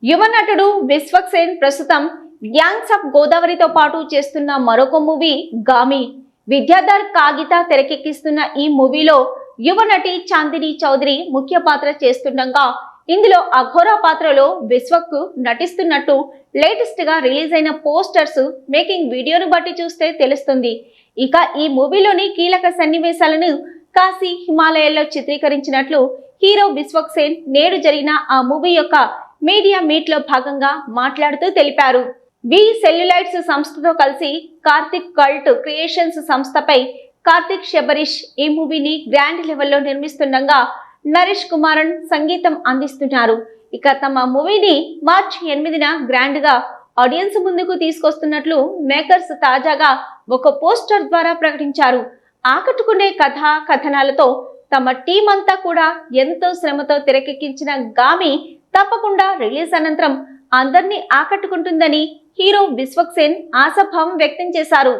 యువ నటుడు విశ్వక్సేన్ ప్రస్తుతం గ్యాంగ్స్ ఆఫ్ గోదావరితో పాటు చేస్తున్న మరొక మూవీ గామి. విద్యాధర్ కాగిత తెరకెక్కిస్తున్న ఈ మూవీలో యువ నటి చాందిని చౌదరి ముఖ్య పాత్ర చేస్తుండగా ఇందులో అఘోరా పాత్రలో విశ్వక్ నటిస్తున్నట్టు లేటెస్ట్ గా రిలీజ్ అయిన పోస్టర్స్, మేకింగ్ వీడియోను బట్టి చూస్తే తెలుస్తుంది. ఇక ఈ మూవీలోని కీలక సన్నివేశాలను కాశీ, హిమాలయాల్లో చిత్రీకరించినట్లు హీరో విశ్వక్సేన్ నేడు జరిగిన ఆ మూవీ యొక్క మీడియా మీట్ లో భాగంగా మాట్లాడుతూ తెలిపారు. వి సెల్యులైట్స్ సంస్థతో కలిసి కార్తిక్ కల్ట్ క్రియేషన్స్ సంస్థపై కార్తిక్ శబరీష్ ఈ మూవీని గ్రాండ్ లెవెల్లో నిర్మిస్తుండగా నరేష్ కుమారన్ సంగీతం అందిస్తున్నారు. ఇక తమ మూవీని మార్చి 8న గ్రాండ్ గా ఆడియన్స్ ముందుకు తీసుకొస్తున్నట్లు మేకర్స్ తాజాగా ఒక పోస్టర్ ద్వారా ప్రకటించారు. ఆకట్టుకునే కథనాలతో తమ టీం అంతా కూడా ఎంతో శ్రమతో తెరకెక్కించిన గామి తప్పకుండా రిలీజ్ అనంతరం అందరినీ ఆకట్టుకుంటుందని హీరో విశ్వక్సేన్ ఆశాభావం వ్యక్తం చేశారు.